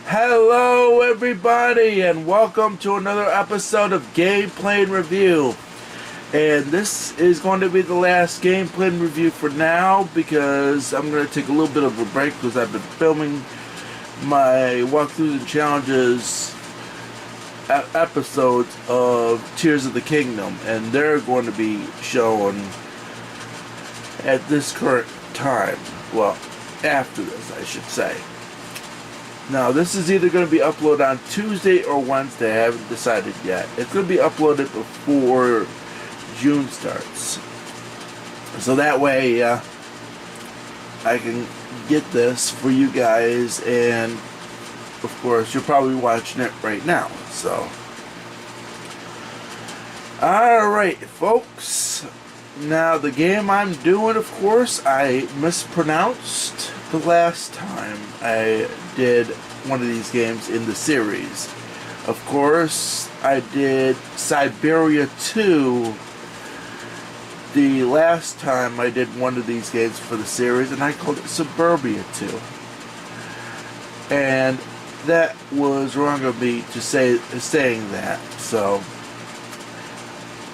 Hello everybody and welcome to another episode of Gameplay and Review. And this is going to be the last Gameplay and Review for now because I'm going to take a little bit of a break because I've been filming my Walkthroughs and Challenges episodes of Tears of the Kingdom, and they're going to be shown at this current time. Well, after this, I should say. Now, this is either going to be uploaded on Tuesday or Wednesday. I haven't decided yet. It's going to be uploaded before June starts. So that way, I can get this for you guys. And, of course, you're probably watching it right now. So, alright, folks. Now, the game I'm doing, of course, I mispronounced the last time I did one of these games in the series. Of course, I did Syberia 2 the last time I did one of these games for the series, and I called it Syberia 2. And that was wrong of me to saying that, so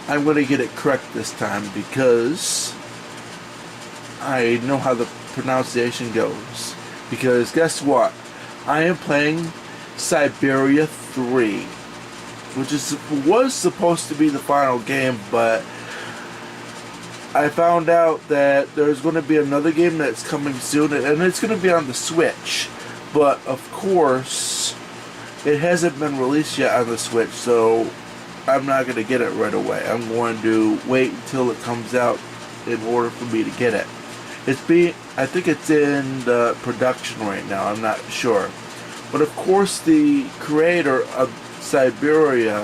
I'm going to get it correct this time because I know how the pronunciation goes. Because guess what? I am playing Syberia 3, which was supposed to be the final game, but I found out that there's going to be another game that's coming soon, and it's going to be on the Switch. But of course, it hasn't been released yet on the Switch, so I'm not going to get it right away. I'm going to wait until it comes out in order for me to get it. I think it's in the production right now, I'm not sure. But of course the creator of Syberia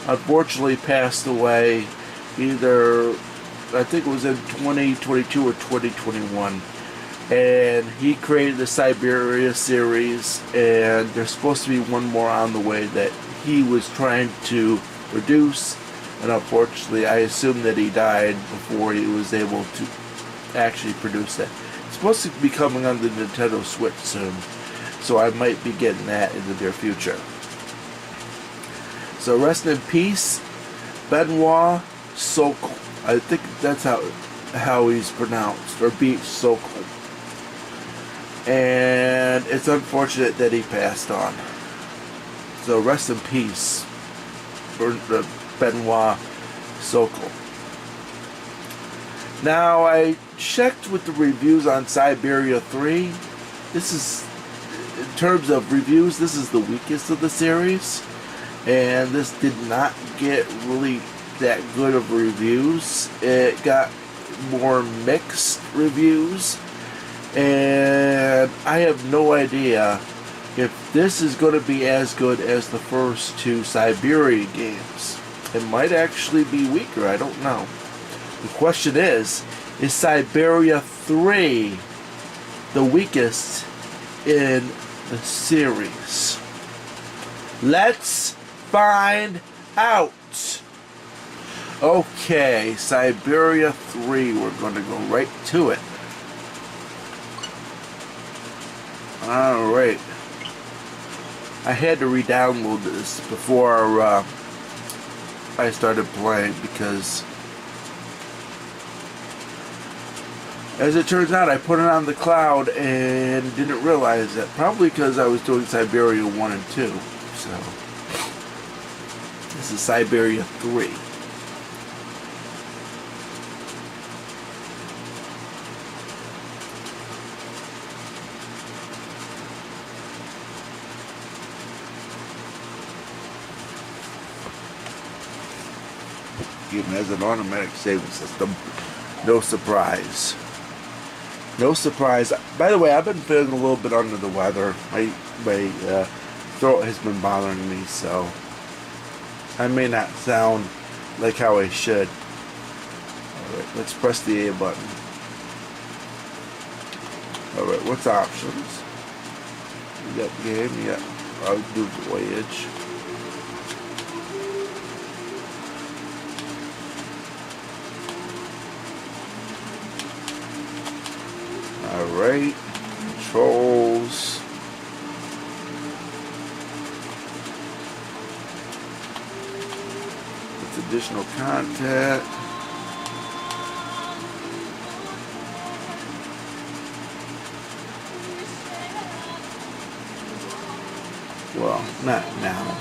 unfortunately passed away either, I think it was in 2022 or 2021. And he created the Syberia series, and there's supposed to be one more on the way that he was trying to produce. And unfortunately, I assume that he died before he was able to actually produce that. It's supposed to be coming on the Nintendo Switch soon, so I might be getting that in the near future. So rest in peace, Benoit Sokol. I think that's how he's pronounced, or Beach Sokol. And it's unfortunate that he passed on. So rest in peace for Benoit Sokol. Now, I checked with the reviews on Syberia 3. This is, in terms of reviews, this is the weakest of the series. And this did not get really that good of reviews. It got more mixed reviews. And I have no idea if this is going to be as good as the first two Syberia games. It might actually be weaker, I don't know. The question is Syberia 3 the weakest in the series? Let's find out. Okay, Syberia 3, we're going to go right to it. Alright. I had to re-download this before I started playing because, as it turns out, I put it on the cloud and didn't realize it. Probably because I was doing Syberia 1 and 2. So, this this is Syberia 3. Game has an automatic saving system. No surprise. No surprise. By the way, I've been feeling a little bit under the weather. My throat has been bothering me, so I may not sound like how I should. Alright, let's press the A button. Alright, what's options? You got game, yeah. I'll do voyage. Alright, controls. It's additional content. Well, not now.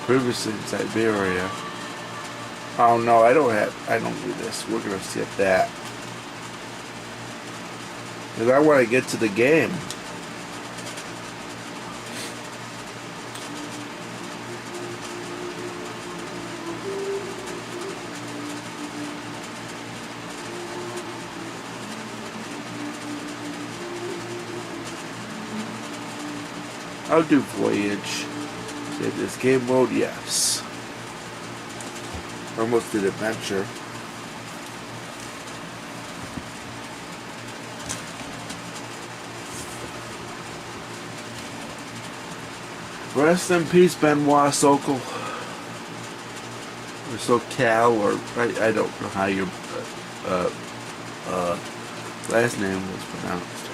Previously in Syberia. Oh no, I don't do this. We're gonna skip that. Because I want to get to the game. I'll do voyage. Save this game mode, yes. Almost did adventure. Rest in peace, Benoit Sokol. Or Sokal, or I don't know how your last name was pronounced.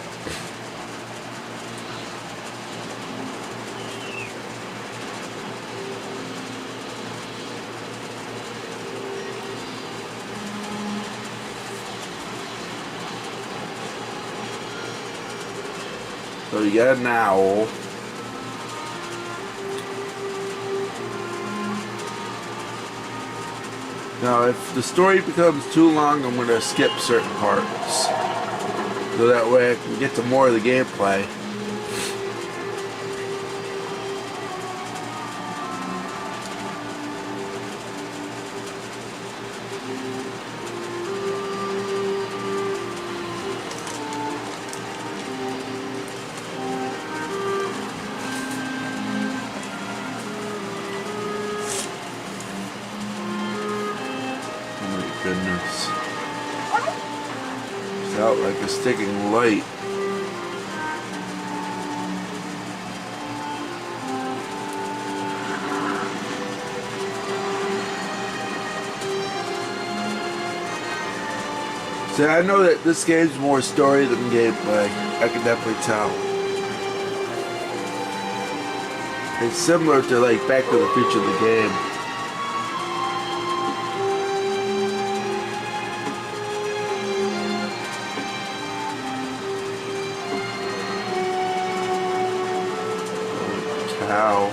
So you got an owl. Now, if the story becomes too long, I'm going to skip certain parts. So that way I can get to more of the gameplay. Goodness. It's out like a sticking light. See, I know that this game's more story than gameplay. I can definitely tell. It's similar to like Back to the Future, the game. How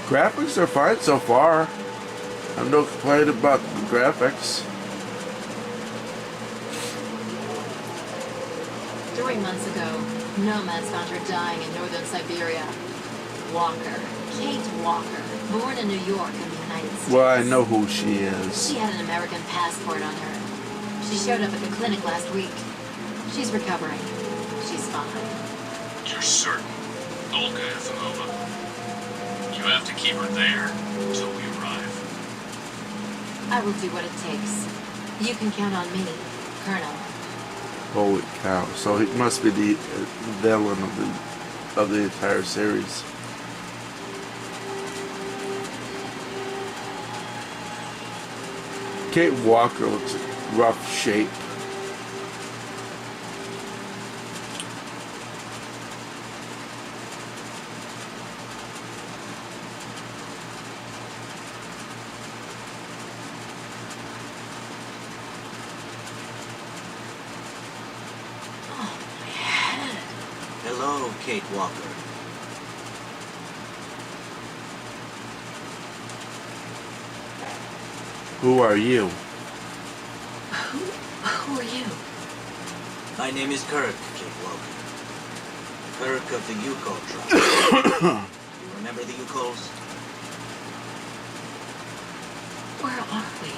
graphics are fine so far. I'm no complaint about the graphics. 3 months ago, nomads found her dying in northern Siberia. Walker, Kate Walker, born in New York in the United States. Well, I know who she is. She had an American passport on her. She showed up at the clinic last week. She's recovering. She's fine. You're certain Olga is a Nova? You have to keep her there until we arrive. I will do what it takes. You can count on me, Colonel. Holy cow! So he must be the villain of the entire series. Kate Walker looks in rough shape. Hello, Kate Walker. Who are you? Who are you? My name is Kirk, Kate Walker. Kirk of the Yuko tribe. You remember the Yukos? Where are we?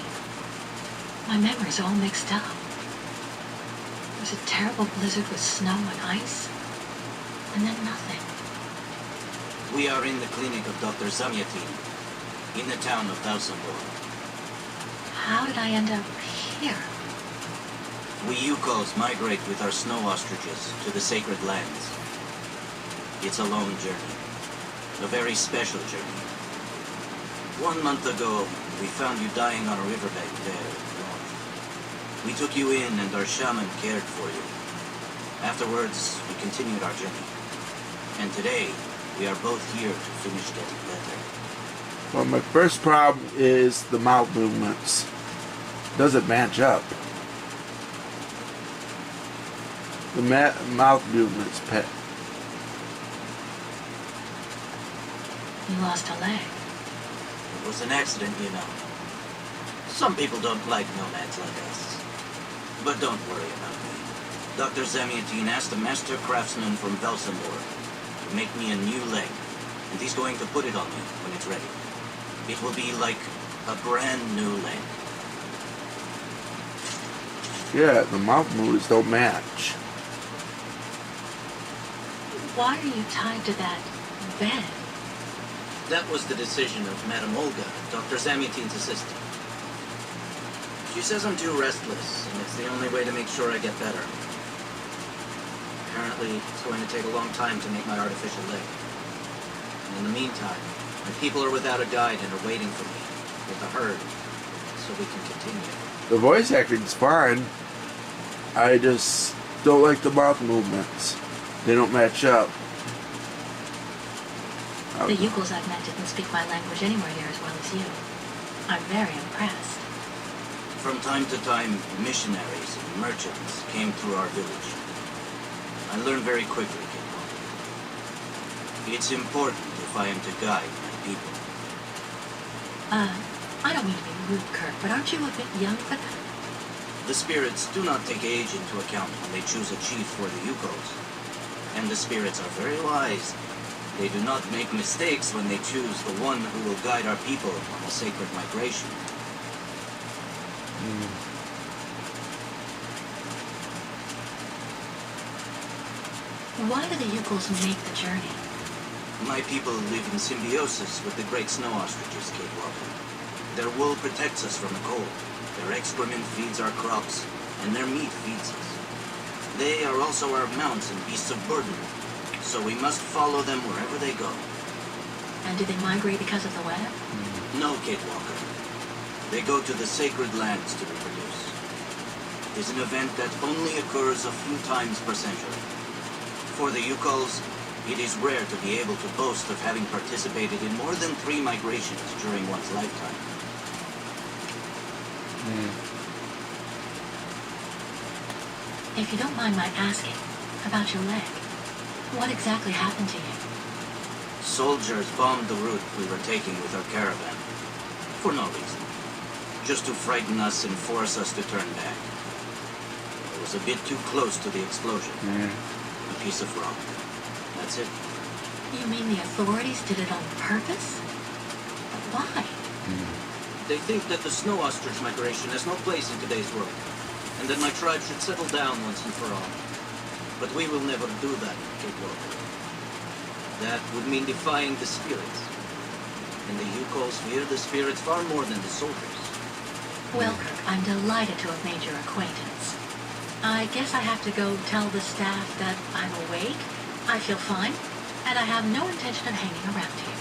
My memory's all mixed up. There's a terrible blizzard with snow and ice, and then nothing. We are in the clinic of Dr. Zamyatin, in the town of Dalsambor. How did I end up here? We Yukos migrate with our snow ostriches to the sacred lands. It's a long journey. A very special journey. 1 month ago, we found you dying on a riverbank there north. We took you in and our shaman cared for you. Afterwards, we continued our journey. And today, we are both here to finish getting better. Well, my first problem is the mouth movements. Doesn't match up. The mouth movements, pet. You lost a leg. It was an accident, you know. Some people don't like nomads like us. But don't worry about me. Dr. Zamyatin asked a master craftsman from Velsambor to make me a new leg, and he's going to put it on me when it's ready. It will be like a brand new leg. Yeah, the mouth movements don't match. Why are you tied to that bed? That was the decision of Madame Olga, Dr. Zamyatin's assistant. She says I'm too restless, and it's the only way to make sure I get better. Apparently, it's going to take a long time to make my artificial leg. And in the meantime, my people are without a guide and are waiting for me with the herd, so we can continue. The voice acting's fine. I just don't like the mouth movements. They don't match up. The Yukos I've met didn't speak my language anywhere near as well as you. I'm very impressed. From time to time, missionaries and merchants came through our village. I learned very quickly, Kate Walker. It's important if I am to guide my people. I don't mean to be rude, Kirk, but aren't you a bit young for that? The spirits do not take age into account when they choose a chief for the Yukos. And the spirits are very wise. They do not make mistakes when they choose the one who will guide our people on a sacred migration. Why do the Yukos make the journey? My people live in symbiosis with the great snow ostriches, Kate Walker. Their wool protects us from the cold. Their excrement feeds our crops, and their meat feeds us. They are also our mounts and beasts of burden, so we must follow them wherever they go. And do they migrate because of the weather? No, Kate Walker. They go to the sacred lands to reproduce. It is an event that only occurs a few times per century. For the Yukos, it is rare to be able to boast of having participated in more than 3 migrations during one's lifetime. If you don't mind my asking about your leg, what exactly happened to you? Soldiers bombed the route we were taking with our caravan. For no reason. Just to frighten us and force us to turn back. I was a bit too close to the explosion. A piece of rock. That's it. You mean the authorities did it on purpose? But why? They think that the snow ostrich migration has no place in today's world, and that my tribe should settle down once and for all. But we will never do that, Kate Walker. That would mean defying the spirits. And the Yukos fear the spirits far more than the soldiers. Well, Kirk, I'm delighted to have made your acquaintance. I guess I have to go tell the staff that I'm awake, I feel fine, and I have no intention of hanging around here.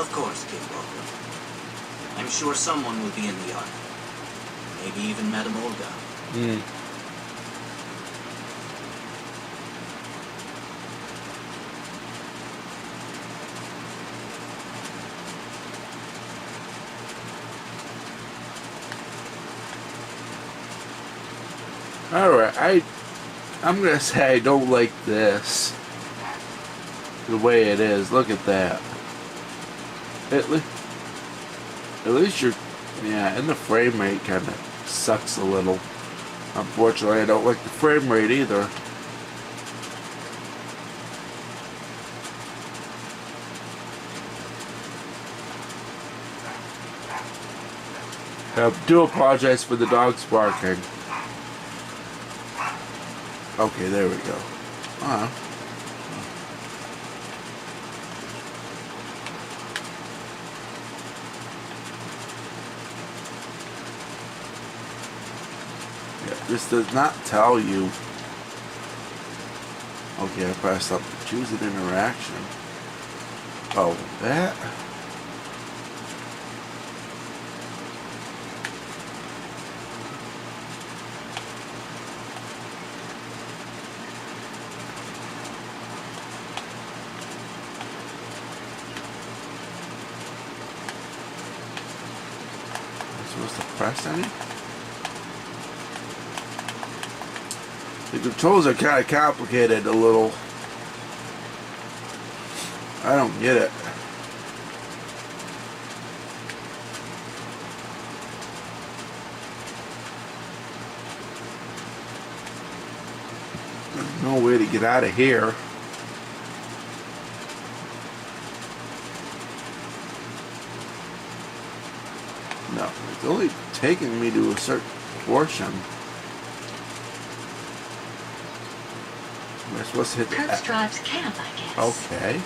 Of course, Kate Walker. I'm sure someone will be in the yard. Maybe even Madame Olga. Alright, I'm gonna say I don't like this. The way it is. Look at that. At least you're Yeah, and the frame rate kind of sucks a little. Unfortunately, I don't like the frame rate either. I do apologize for the dogs barking. Okay, there we go. Yeah, this does not tell you. Okay, I pressed up to choose an interaction. Oh, that. Supposed to press any? The controls are kind of complicated a little. I don't get it. There's no way to get out of here. No, it's only taking me to a certain portion. Am I supposed to hit the Kirk's Drive's camp, I guess. Okay.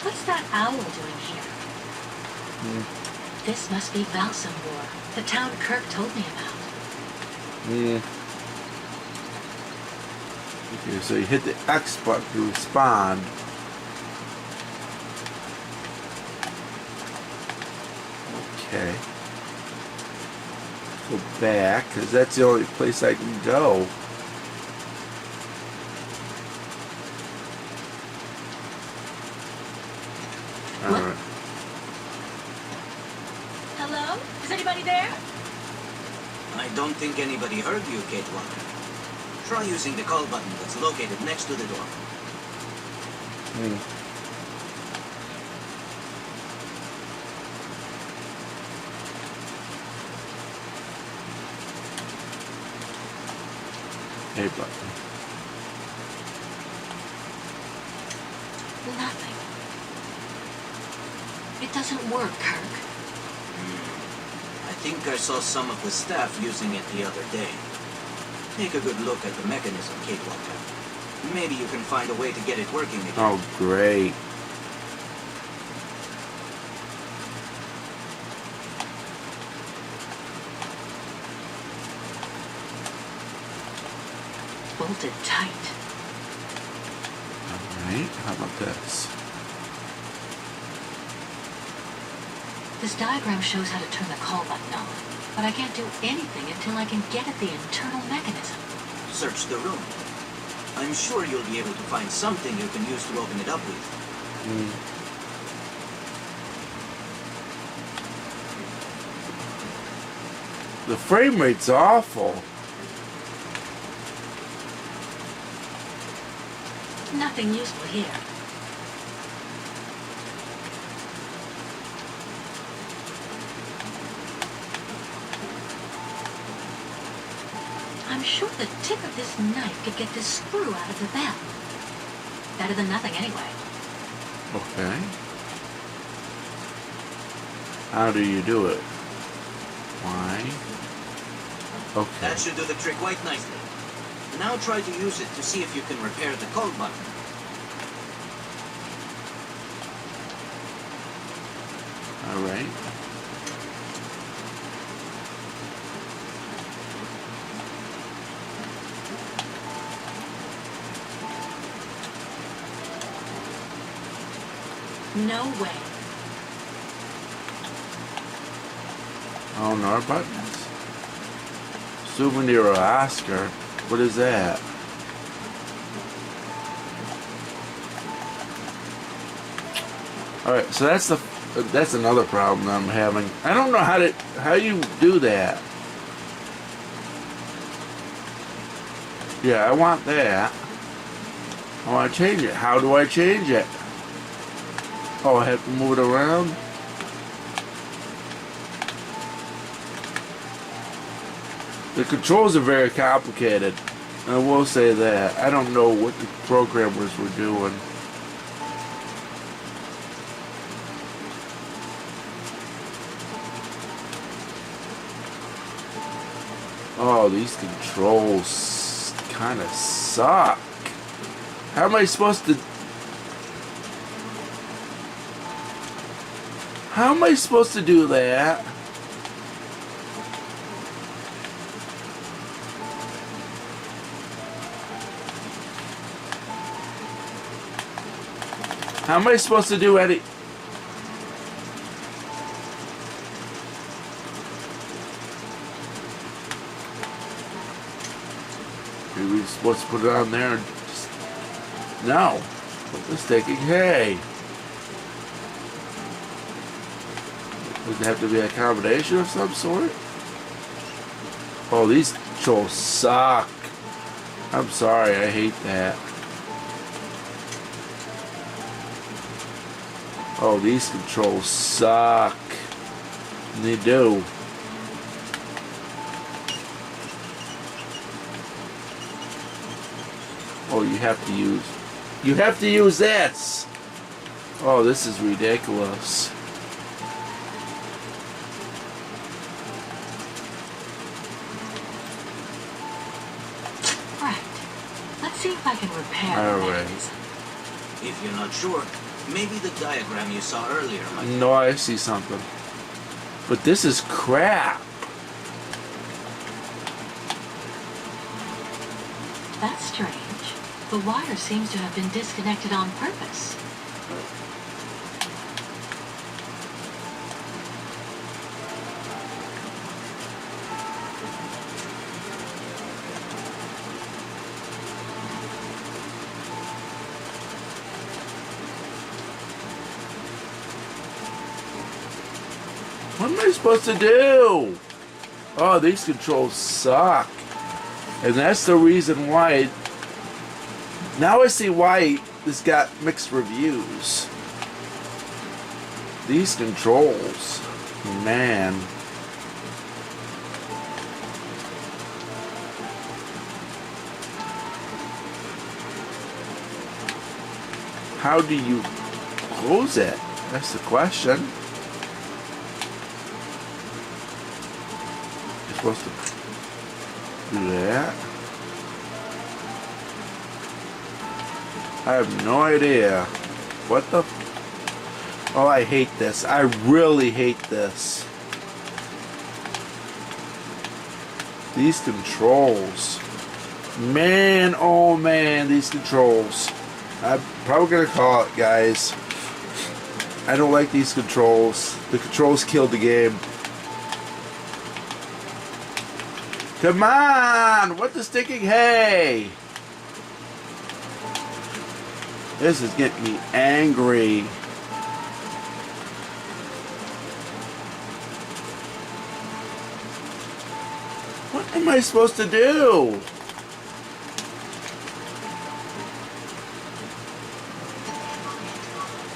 What's that owl doing here? This must be Valsambor, the town Kirk told me about. Okay, so you hit the X button to respond. Okay. Go back, because that's the only place I can go. Alright. Hello? Is anybody there? I don't think anybody heard you, Kate Walker. Try using the call button that's located next to the door. A button. Nothing. It doesn't work, Kirk. I think I saw some of the staff using it the other day. Take a good look at the mechanism, Kate Walker. Maybe you can find a way to get it working again. Oh, great. Bolted tight. Alright, how about this? This diagram shows how to turn the call button on, but I can't do anything until I can get at the internal mechanism. Search the room. I'm sure you'll be able to find something you can use to open it up with. The frame rate's awful. Nothing useful here. I'm sure the tip of this knife could get this screw out of the bell. Better than nothing anyway. Okay. How do you do it? Why? Okay. That should do the trick quite nicely. Now try to use it to see if you can repair the call button. Alright. No way. Oh, no buttons. Souvenir of Oscar. What is that? Alright, so that's another problem that I'm having. I don't know how you do that. Yeah, I want that. I want to change it. How do I change it? Oh, I have to move it around? The controls are very complicated. I will say that. I don't know what the programmers were doing. Oh, these controls kind of suck. How am I supposed to... How am I supposed to do that? How am I supposed to do any... Maybe we're supposed to put it on there and just... No. What was taking... Hey. Does it have to be a combination of some sort? Oh, these controls suck. I'm sorry, I hate that. Oh, these controls suck. They do. Oh, you have to use this. Oh, this is ridiculous. Right. Let's see if I can repair All the right. mechanism. If you're not sure, maybe the diagram you saw earlier might... No, I see something. But this is crap. That's strange. The wire seems to have been disconnected on purpose. What am I supposed to do? Oh, these controls suck. And that's the reason why... Now I see why this got mixed reviews. These controls. Man. How do you close it? That's the question. You're supposed to do that. I have no idea. What the... Oh, I hate this. I really hate this. These controls. Man, oh man, these controls. I'm probably gonna call it, guys. I don't like these controls. The controls killed the game. Come on! What the sticking hay? This is getting me angry. What am I supposed to do?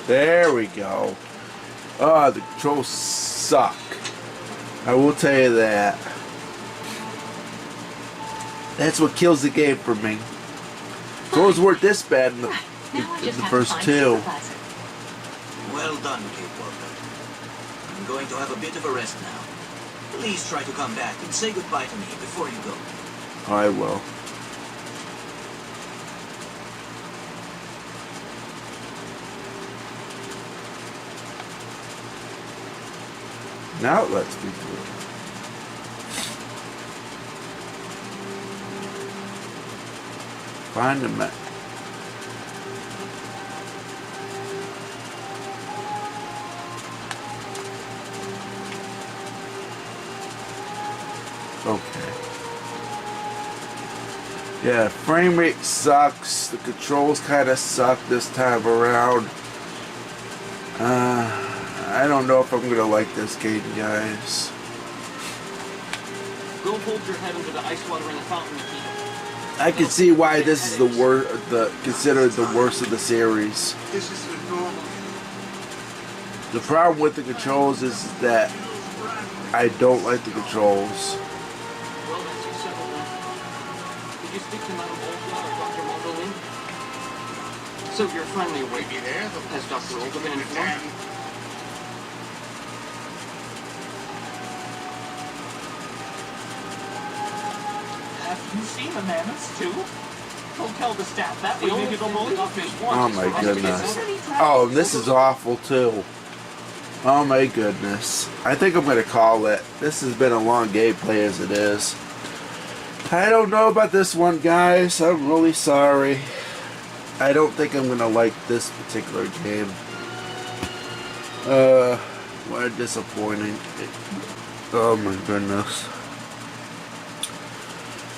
There we go. Oh, the controls suck. I will tell you that. That's what kills the game for me. Controls weren't this bad in the, Now I in just the have first to find two. Supervisor. Well done, Kate Walker. I'm going to have a bit of a rest now. Please try to come back and say goodbye to me before you go. I will. Now let's be through. Find a map. Okay. Yeah, frame rate sucks. The controls kind of suck this time around. I don't know if I'm gonna like this game, guys. Go hold your head over the ice water in the fountain, Nikita. I can see why this is the worst, considered the worst of the series. This is the normal. The problem with the controls is that I don't like the controls. Well, that's speak to Madame Olga or Dr. Magdalene? So you're finally awake. Maybe they're the Has Dr. Olga been informed? Have you seen the mammoths too? Don't tell the staff that way. Maybe they'll believe us. Oh my goodness. Oh, this is awful too. Oh my goodness. I think I'm going to call it. This has been a long gameplay as it is. I don't know about this one, guys. I'm really sorry. I don't think I'm going to like this particular game. What a disappointing. Oh my goodness.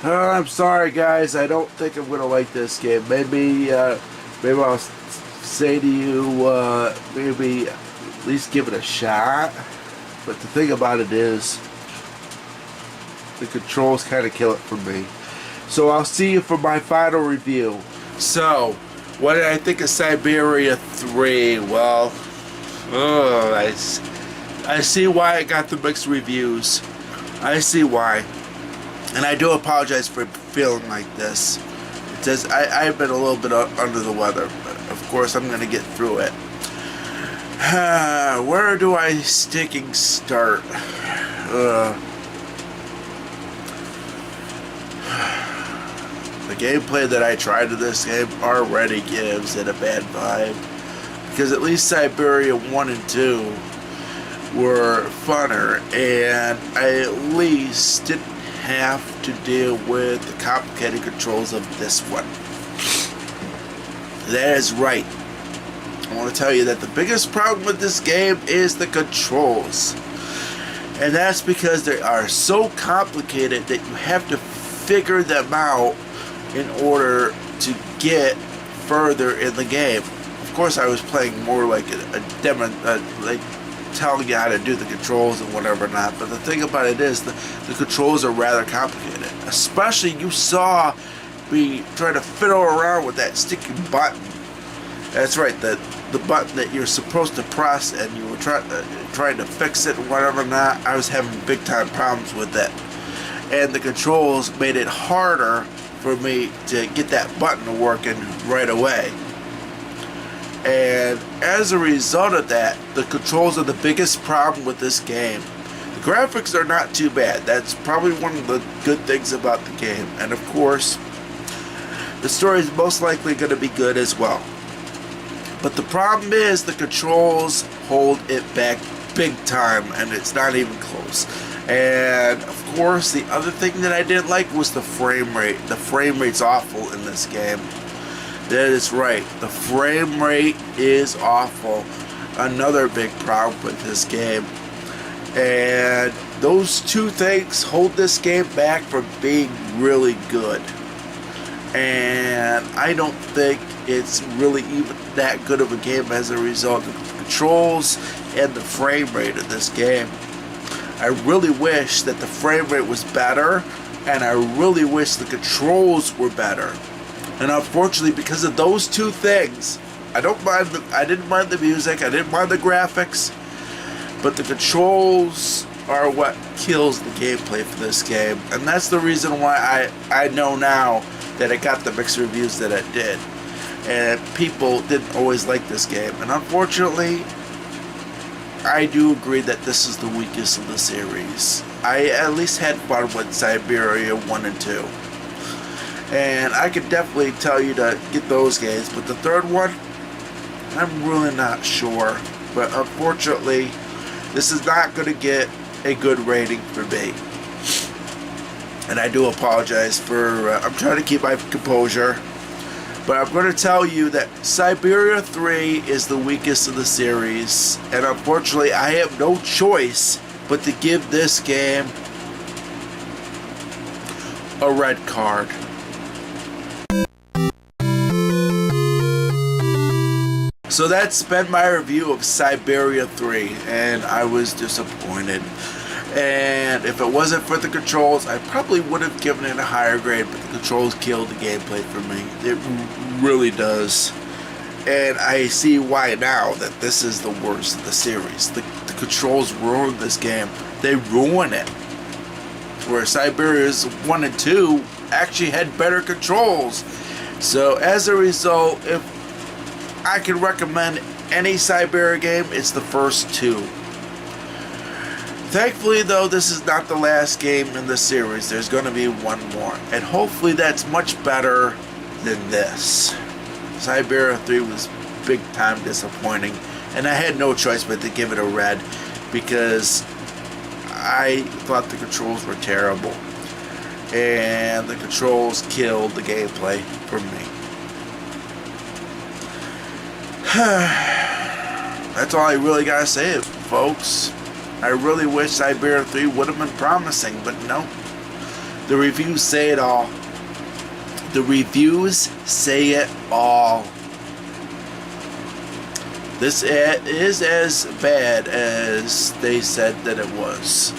I'm sorry, guys. I don't think I'm going to like this game. Maybe I'll say to you, maybe at least give it a shot. But the thing about it is, the controls kind of kill it for me. So I'll see you for my final review. So, what did I think of Syberia 3? Well, I see why it got the mixed reviews. I see why. And I do apologize for feeling like this. It says I've been a little bit under the weather, but of course I'm going to get through it. Where do I sticking start? The gameplay that I tried in this game already gives it a bad vibe. Because at least Syberia 1 and 2 were funner, and I at least didn't have to deal with the complicated controls of this one. That is right. I want to tell you that the biggest problem with this game is the controls. And that's because they are so complicated that you have to figure them out in order to get further in the game. Of course, I was playing more like a demo, like telling you how to do the controls and whatever not. But the thing about it is, the controls are rather complicated. Especially, you saw me trying to fiddle around with that sticky button. That's right, the button that you're supposed to press, and you were trying to fix it and whatever not. I was having big time problems with it, and the controls made it harder for me to get that button working right away. And as a result of that, the controls are the biggest problem with this game. The graphics are not too bad. That's probably one of the good things about the game. And of course, the story is most likely going to be good as well. But the problem is the controls hold it back big time, and it's not even close. And of course, the other thing that I didn't like was the frame rate. The frame rate's awful in this game. That is right. The frame rate is awful. Another big problem with this game. And those two things hold this game back from being really good. And I don't think it's really even that good of a game as a result of the controls and the frame rate of this game. I really wish that the frame rate was better, and I really wish the controls were better. And unfortunately, because of those two things, I didn't mind the music, I didn't mind the graphics, but the controls are what kills the gameplay for this game. And that's the reason why I know now that it got the mixed reviews that it did. And people didn't always like this game. And unfortunately, I do agree that this is the weakest of the series. I at least had fun with Syberia 1 and 2. And I could definitely tell you to get those games. But the third one, I'm really not sure. But unfortunately, this is not going to get a good rating for me. And I do apologize for... I'm trying to keep my composure. But I'm going to tell you that Syberia 3 is the weakest of the series. And unfortunately, I have no choice but to give this game a red card. So that's been my review of Syberia 3. And I was disappointed. And if it wasn't for the controls, I probably would have given it a higher grade, but the controls killed the gameplay for me. It really does. And I see why now that this is the worst of the series. The controls ruin this game. They ruin it. Where Syberia's 1 and 2 actually had better controls. So as a result, if I can recommend any Syberia game, it's the first two. Thankfully though, this is not the last game in the series. There's going to be one more, and hopefully that's much better than this. Syberia 3 was big time disappointing, and I had no choice but to give it a red because I thought the controls were terrible, and the controls killed the gameplay for me. That's all I really gotta say, folks. I really wish Syberia 3 would have been promising, but no. The reviews say it all. The reviews say it all. This is as bad as they said that it was.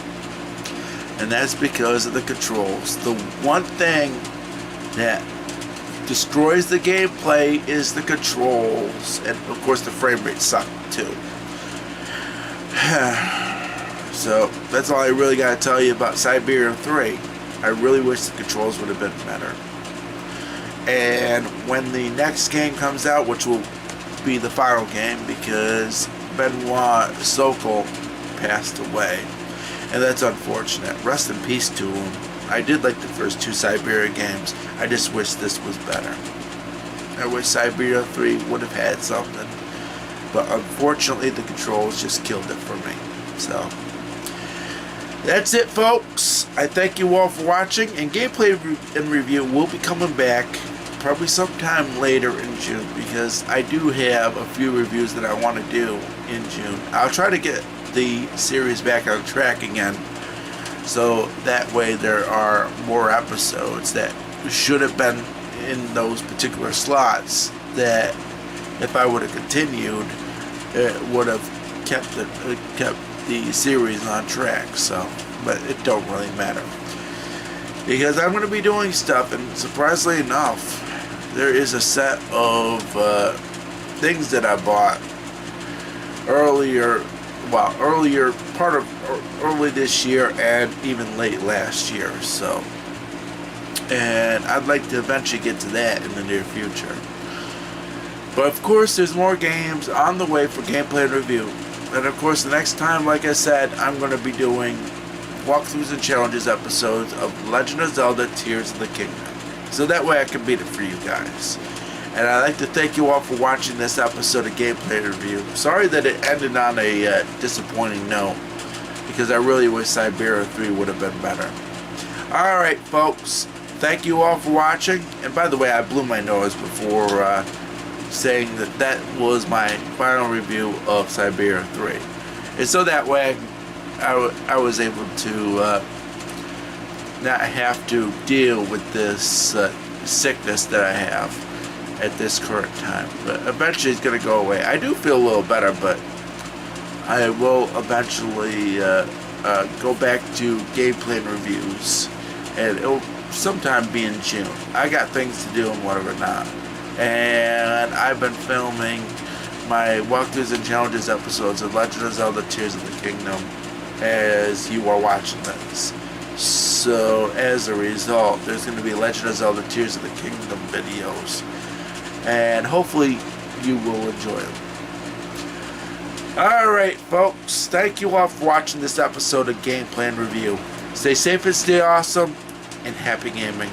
And that's because of the controls. The one thing that destroys the gameplay is the controls. And of course the frame rate sucked too. So that's all I really got to tell you about Syberia 3. I really wish the controls would have been better. And when the next game comes out, which will be the final game because Benoit Sokol passed away, and that's unfortunate. Rest in peace to him. I did like the first two Syberia games. I just wish this was better. I wish Syberia 3 would have had something, but unfortunately the controls just killed it for me. So that's it, folks. I thank you all for watching, and gameplay and review will be coming back probably sometime later in June, because I do have a few reviews that I want to do in June. I'll try to get the series back on track again, so that way there are more episodes that should have been in those particular slots that if I would have continued, it would have kept the series on track. So, but it don't really matter, because I'm going to be doing stuff, and surprisingly enough, there is a set of things that I bought earlier early this year and even late last year. So, and I'd like to eventually get to that in the near future. But of course, there's more games on the way for gameplay and review. And of course, the next time, like I said, I'm going to be doing Walkthroughs and Challenges episodes of Legend of Zelda Tears of the Kingdom, so that way I can beat it for you guys. And I'd like to thank you all for watching this episode of Gameplay Review. Sorry that it ended on a disappointing note, because I really wish Syberia 3 would have been better. Alright, folks. Thank you all for watching. And by the way, I blew my nose before saying that that was my final review of Syberia 3. And so that way I was able to not have to deal with this sickness that I have at this current time. But eventually it's going to go away. I do feel a little better, but I will eventually go back to gameplay and reviews, and it'll sometime be in June. I got things to do and whatever not. And I've been filming my Walkthroughs and Challenges episodes of Legend of Zelda Tears of the Kingdom as you are watching this. So as a result, there's going to be Legend of Zelda Tears of the Kingdom videos, and hopefully you will enjoy them. Alright, folks, thank you all for watching this episode of Gameplay and Review. Stay safe and stay awesome, and happy gaming.